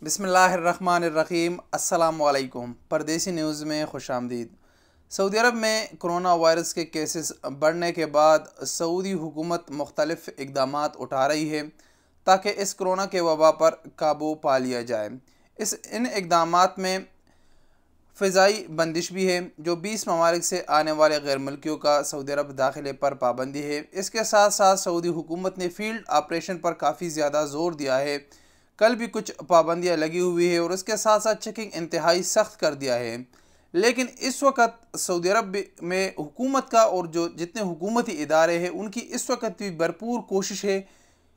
बिस्मिल्लाहिर्रहमानिर्रहीम अस्सलाम वालेकुम। परदेसी न्यूज़ में खुश आमदीद। सऊदी अरब में कोरोना वायरस के केसेस बढ़ने के बाद सऊदी हुकूमत मुख्तलिफ़ इक़दाम उठा रही है ताकि इस कोरोना के वबा पर काबू पा लिया जाए। इन इक़दाम में फ़िज़ाई बंदिश भी है, जो 20 ममालिक से आने वाले गैर मुल्कियों का सऊदी अरब दाखिले पर पाबंदी है। इसके साथ साथ सऊदी हुकूमत ने फ़ील्ड ऑपरेशन पर काफ़ी ज़्यादा ज़ोर दिया है। कल भी कुछ पाबंदियाँ लगी हुई है और उसके साथ साथ चेकिंग इंतहाई सख्त कर दिया है। लेकिन इस वक्त सऊदी अरब में हुकूमत का और जो जितने हुकूमती इदारे हैं उनकी इस वक्त भी भरपूर कोशिश है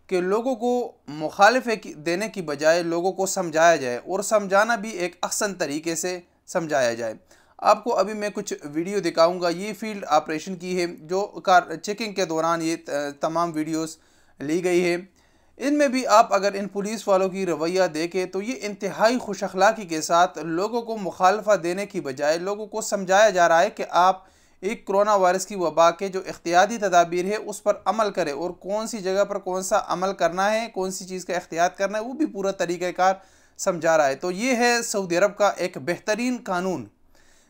कि लोगों को मुखालिफत देने की बजाय लोगों को समझाया जाए और समझाना भी एक अहसन तरीके से समझाया जाए। आपको अभी मैं कुछ वीडियो दिखाऊंगा। ये फील्ड ऑपरेशन की है जो चेकिंग के दौरान ये तमाम वीडियोस ली गई है। इनमें भी आप अगर इन पुलिस वालों की रवैया देखें तो ये इंतहाई खुश अखलाकी के साथ लोगों को मुखालफा देने की बजाय लोगों को समझाया जा रहा है कि आप एक कोरोना वायरस की वबा के जो एहतियाती तदाबीर है उस पर अमल करें और कौन सी जगह पर कौन सा अमल करना है, कौन सी चीज़ का एहतियात करना है, वो भी पूरा तरीक़ाकार समझा रहा है। तो ये है सऊदी अरब का एक बेहतरीन कानून।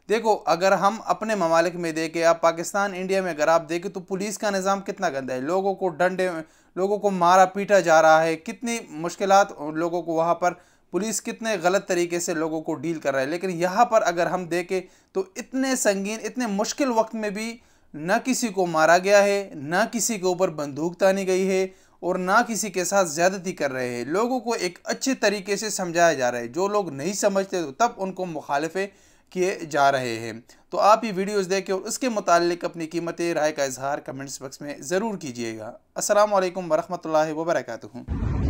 देखो, अगर हम अपने ममालिक में देखें, आप पाकिस्तान इंडिया में अगर आप देखें तो पुलिस का निज़ाम कितना गंदा है। लोगों को डंडे, लोगों को मारा पीटा जा रहा है। कितनी मुश्किलात लोगों को वहाँ पर पुलिस कितने गलत तरीके से लोगों को डील कर रहा है। लेकिन यहाँ पर अगर हम देखें तो इतने संगीन, इतने मुश्किल वक्त में भी न किसी को मारा गया है, न किसी के ऊपर बंदूक तानी गई है और ना किसी के साथ ज़्यादती कर रहे हैं। लोगों को एक अच्छे तरीके से समझाया जा रहा है। जो लोग नहीं समझते तो तब उनको मुखालिफे किए जा रहे हैं। तो आप ये वीडियोस देखें और उसके मुतालिक अपनी कीमती राय का इजहार कमेंट्स बॉक्स में ज़रूर कीजिएगा। अस्सलाम वालेकुम वरहमतुल्लाहि वबरकातुहू।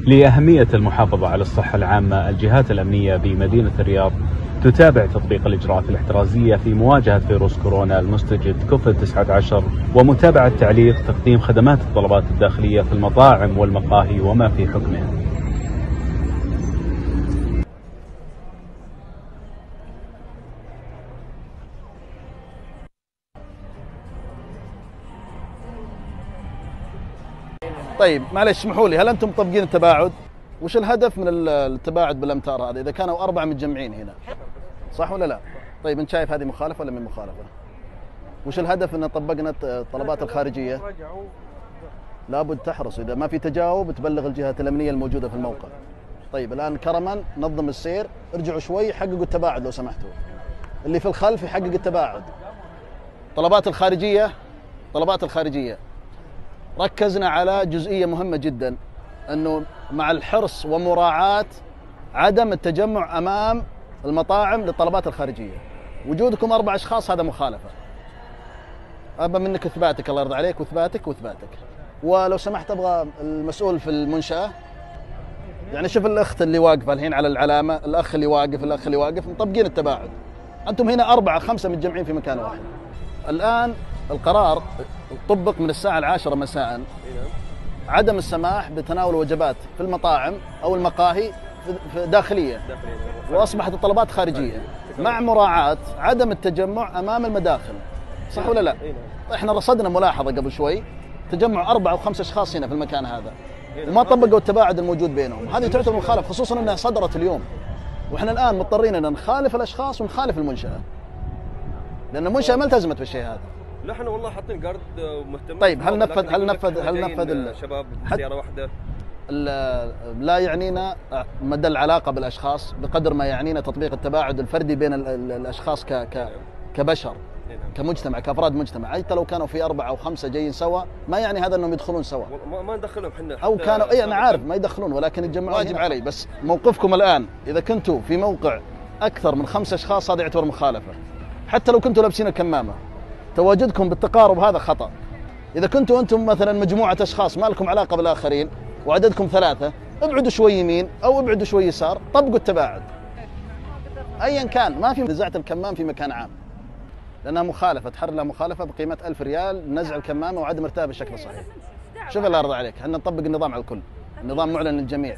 لأهمية المحافظة على الصحة العامة، الجهات الأمنية بمدينة الرياض تتابع تطبيق الإجراءات الاحترازية في مواجهة فيروس كورونا المستجد كوفيد 19 ومتابعة تعليق تقديم خدمات الطلبات الداخلية في المطاعم والمقاهي وما في حكمها. طيب معلش اسمحوا لي، هل انتم مطبقين التباعد؟ وش الهدف من التباعد بالامتار هذا اذا كانوا 4 متجمعين هنا؟ صح ولا لا؟ طيب انت شايف هذه مخالفه ولا من مخالفه؟ وش الهدف ان طبقنا الطلبات الخارجيه؟ لابد تحرص، اذا ما في تجاوب تبلغ الجهات الامنيه الموجوده في الموقع. طيب الان كرما نظم السير، ارجعوا شوي حققوا التباعد لو سمحتوا. اللي في الخلف يحقق التباعد. طلبات الخارجيه ركزنا على جزئية مهمة جدا، أنه مع الحرص ومراعاة عدم التجمع أمام المطاعم للطلبات الخارجية. وجودكم 4 أشخاص هذا مخالفة. أبى منك إثباتك، الله يرضى عليك، وإثباتك. ولو سمحت أبغى المسؤول في المنشأة، يعني شوف الأخت اللي واقفة الحين على العلامة، الأخ اللي واقف مطبقين التباعد. أنتم هنا 4 5 متجمعين في مكان واحد. الآن القرار طبق من الساعة 10 مساء، عدم السماح بتناول وجبات في المطاعم أو المقاهي داخلية، وأصبحت الطلبات خارجية، مع مراعاة عدم التجمع أمام المداخل. صح ولا لا؟ إحنا رصدنا ملاحظة قبل شوي، تجمع 4 أو 5 أشخاص هنا في المكان هذا وما طبقوا التباعد الموجود بينهم. هذه تعتبر مخالفة، خصوصا أنها صدرت اليوم، وإحنا الآن مضطرين أن نخالف الأشخاص ونخالف المنشأة، لأن المنشأة ما التزمت بالشيء هذا. لا احنا والله حاطين جارد ومهتمين. طيب هل نفذ الشباب بسيارة واحدة؟ لا يعنينا مدى العلاقة بالأشخاص بقدر ما يعنينا تطبيق التباعد الفردي بين الأشخاص كبشر، كمجتمع، كأفراد مجتمع. حتى لو كانوا في 4 أو 5 جايين سوا ما يعني هذا أنهم يدخلون سوا، ما ندخلهم احنا، أو كانوا أنا عارف ما يدخلون، ولكن يتجمعون. واجب علي. بس موقفكم الآن إذا كنتوا في موقع أكثر من 5 أشخاص هذا يعتبر مخالفة، حتى لو كنتوا لابسين الكمامة. تواجدكم بالتقارب هذا خطأ. إذا كنتوا أنتم مثلا مجموعة أشخاص ما لكم علاقة بالآخرين وعددكم 3، ابعدوا شوي يمين أو ابعدوا شوي يسار، طبقوا التباعد أيا كان. ما في نزاعة الكمام في مكان عام، لأنها مخالفة، تحرر لها مخالفة بقيمة 1000 ريال، نزع الكمامة وعدم ارتداء بالشكل الصحيح. شوف الله يرضى عليك، احنا نطبق النظام على الكل، النظام معلن للجميع.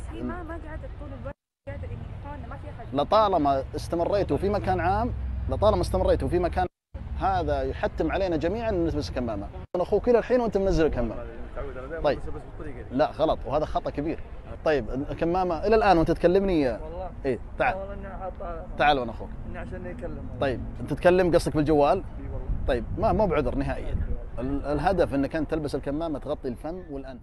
لطالما استمريتوا في مكان عام، هذا يحتم علينا جميعا ان نلبس كمامه. انا اخوك الى الحين وانت منزل الكمامه. تعود انا دائما طيب. بس بالطريقه دي. لا غلط، وهذا خطا كبير. طيب الكمامه الى الان وانت تكلمني. والله ايه تعال والله اني حاطها تعال وانا اخوك. اني عشان يكلم. طيب انت تتكلم قصدك بالجوال؟ اي والله. طيب ما مو بعذر نهائيا. الهدف انك انت تلبس الكمامه تغطي الفم والانف.